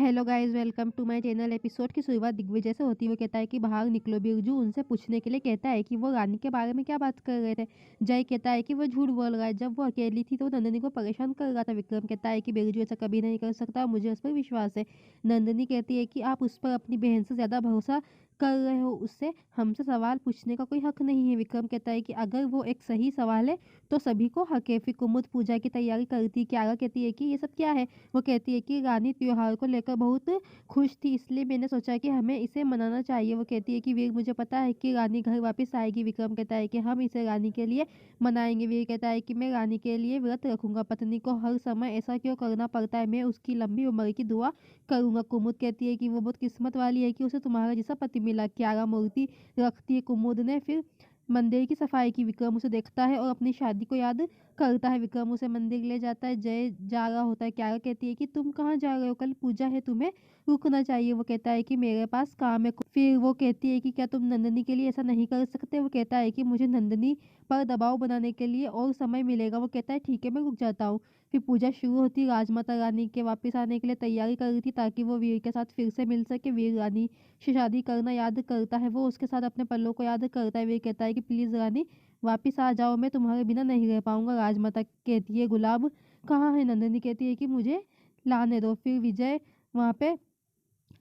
Hello guys, welcome to my channel. Episode की शुरुआत दिग्विजय से होती है। वो कहता है कि बाहर निकलो। बिरजू उनसे पूछने के लिए कहता है कि वो रानी के बारे में क्या बात कर रहे थे। जय कहता है कि वो झूठ बोल रहा है, जब वो अकेली थी तो नंदिनी को परेशान कर रहा था। विक्रम कहता है कि बिरजू ऐसा कभी नहीं कर सकता, मुझे उस पर विश्वास है। नंदिनी कहती है कि आप उस पर अपनी बहन से ज्यादा भरोसा कर रहे हो, उससे हमसे सवाल पूछने का कोई हक नहीं है। विक्रम कहता है कि अगर वो एक सही सवाल है तो सभी को हक है। फिर कुमुद पूजा की तैयारी करती। क्यारा कहती है कि ये सब क्या है। वो कहती है कि रानी त्योहार को लेकर बहुत खुश थी, इसलिए मैंने सोचा कि हमें इसे मनाना चाहिए। वो कहती है कि वीर, मुझे पता है कि रानी घर वापस आएगी। विक्रम कहता है कि हम इसे रानी के लिए मनाएंगे। वीर कहता है कि मैं रानी के लिए व्रत रखूंगा। पत्नी को हर समय ऐसा क्यों करना पड़ता है, मैं उसकी लंबी उम्र की दुआ करूंगा। कुमुद कहती है कि वो बहुत किस्मत वाली है कि उसे तुम्हारा जैसा पति मिला। क्यारा मूर्ति रखती है कुमुद ने। फिर मंदिर की सफाई की। विक्रम उसे देखता है और अपनी शादी को याद करता है। विक्रम उसे मंदिर ले जाता है। जय जा रहा होता है। क्यारा कहती है कि तुम कहाँ जा रहे हो, कल पूजा है, तुम्हें रुकना चाहिए। वो कहता है कि मेरे पास काम है। फिर वो कहती है कि क्या तुम नंदिनी के लिए ऐसा नहीं कर सकते। वो कहता है कि मुझे नंदिनी पर दबाव बनाने के लिए और समय मिलेगा। वो कहता है ठीक है, मैं रुक जाता हूँ। फिर पूजा शुरू होती। राजमाता रानी के वापस आने के लिए तैयारी कर रही थी ताकि वो वीर के साथ फिर से मिल सके। वीर रानी से शादी करना याद करता है। वो उसके साथ अपने पलों को याद करता है। वीर कहता है कि प्लीज रानी वापिस आ जाओ, मैं तुम्हारे बिना नहीं रह पाऊंगा। राजमाता कहती है गुलाब कहाँ है। नंदिनी कहती है कि मुझे लाने दो। फिर विजय वहाँ पे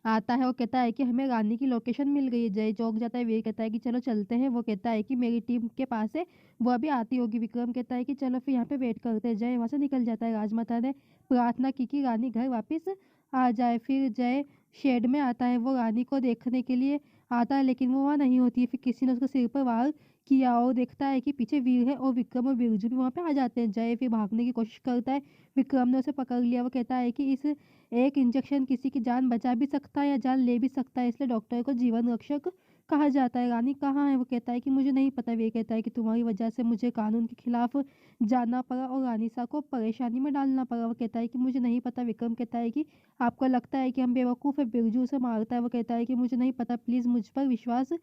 आता है और कहता है कि हमें रानी की लोकेशन मिल गई है। जय चौक जाता है। वीर कहता है कि चलो चलते हैं। वो कहता है कि मेरी टीम के पास है, वो अभी आती होगी। विक्रम कहता है कि चलो फिर यहाँ पे वेट करते हैं। जय वहाँ से निकल जाता है। राजमाता ने प्रार्थना की कि रानी घर वापस आ जाए। फिर जय शेड में आता है। वो रानी को देखने के लिए आता है लेकिन वो वहाँ नहीं होती है। फिर किसी ने उसके सिर पर वार किया और देखता है कि पीछे वीर है और विक्रम और बिरजू भी वहाँ पे आ जाते हैं। जय फिर भागने की कोशिश करता है। विक्रम ने उसे पकड़ लिया। वो कहता है कि इस एक इंजेक्शन किसी की जान बचा भी सकता है या जान ले भी सकता है, इसलिए डॉक्टर को जीवन रक्षक कहा जाता है। रानी कहाँ है। वो कहता है कि मुझे नहीं पता। वे कहता है कि तुम्हारी वजह से मुझे कानून के खिलाफ जाना पड़ा और रानीसा को परेशानी में डालना पड़ा। वो कहता है कि मुझे नहीं पता। विक्रम कहता है कि आपको लगता है कि हम बेवकूफ़ है। बिरजू उसे मारता है। वो कहता है कि मुझे नहीं पता, प्लीज़ मुझ पर विश्वास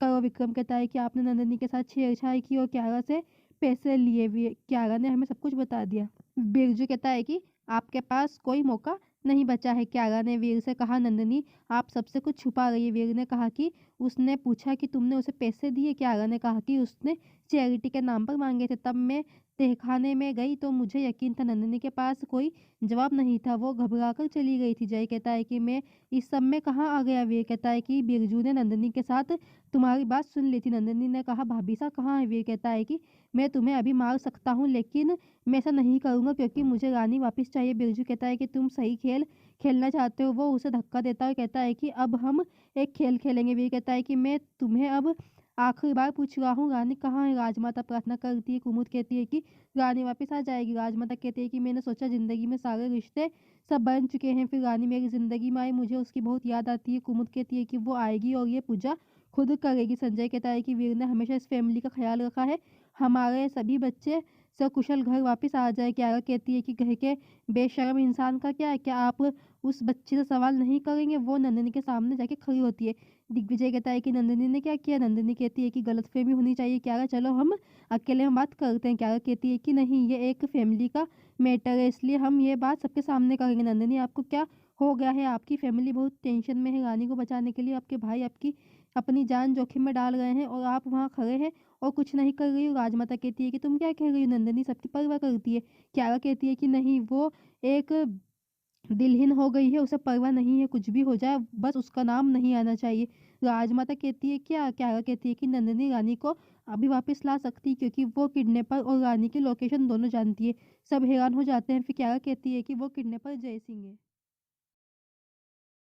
करो। विक्रम कहता है कि आपने नंदिनी के साथ छेड़छाड़ की और क्यारा से पैसे लिए। क्यारा ने हमें सब कुछ बता दिया। बिरजू कहता है कि आपके पास कोई मौका नहीं बचा है। क्यारा ने वीर से कहा, नंदिनी आप सबसे कुछ छुपा रही है। वीर ने कहा कि उसने पूछा कि तुमने उसे पैसे दिए। क्यारा ने कहा कि उसने चैरिटी के नाम पर मांगे थे। तब मैं तहखाने में गई तो मुझे यकीन था। नंदिनी के पास कोई जवाब नहीं था, वो घबरा कर चली गई थी। जय कहता है कि मैं इस सब में कहाँ आ गया। वीर कहता है कि बिरजू ने नंदिनी के साथ तुम्हारी बात सुन ली थी। नंदिनी ने कहा, भाभी सा कहाँ है। वीर कहता है कि मैं तुम्हें अभी मार सकता हूँ लेकिन मैं ऐसा नहीं करूंगा क्योंकि मुझे रानी वापस चाहिए। बिरजू कहता है कि तुम सही खेल खेलना चाहते हो। वो उसे धक्का देता है और कहता है कि अब हम एक खेल खेलेंगे। वीर कहता है कि मैं तुम्हें अब आखिरी बार पूछ रहा हूँ, रानी कहाँ है। राजमाता प्रार्थना करती है। कुमुद कहती है कि रानी वापस आ जाएगी। राजमाता कहती है कि मैंने सोचा जिंदगी में सारे रिश्ते सब बन चुके हैं, फिर रानी मेरी जिंदगी में आई, मुझे उसकी बहुत याद आती है। कुमुद कहती है कि वो आएगी और ये पूजा खुद करेगी। संजय कहता है कि वीर ने हमेशा इस फैमिली का ख्याल रखा है, हमारे सभी बच्चे सकुशल घर वापस आ जाए। क्यारा कहती है कि घर के बेशर्म इंसान का क्या है, क्या आप उस बच्चे से सवाल नहीं करेंगे। वो नंदिनी के सामने जाके खड़ी होती है। दिग्विजय कहता है कि नंदिनी ने क्या किया। नंदिनी कहती है कि गलतफहमी होनी चाहिए क्यारा, चलो हम अकेले में बात करते हैं। क्यारा कहती है कि नहीं, ये एक फैमिली का मैटर है, इसलिए हम ये बात सबके सामने करेंगे। नंदिनी आपको क्या हो गया है, आपकी फैमिली बहुत टेंशन में है। रानी को बचाने के लिए आपके भाई आपकी अपनी जान जोखिम में डाल रहे हैं और आप वहाँ खड़े हैं और कुछ नहीं कर रही हो। राजमाता कहती है कि तुम क्या कह रही हो। नंदिनी सबकी परवाह करती है। क्यारा कहती है कि नहीं, वो एक दिलहीन हो गई है, उसे परवाह नहीं है, कुछ भी हो जाए बस उसका नाम नहीं आना चाहिए। राजमाता कहती है क्या। क्यारा कहती है कि नंदिनी रानी को अभी वापस ला सकती क्योंकि वो किडनैपर और रानी की लोकेशन दोनों जानती है। सब हैरान हो जाते हैं। फिर क्यारा कहती है कि वो किडनैपर जय सिंह है।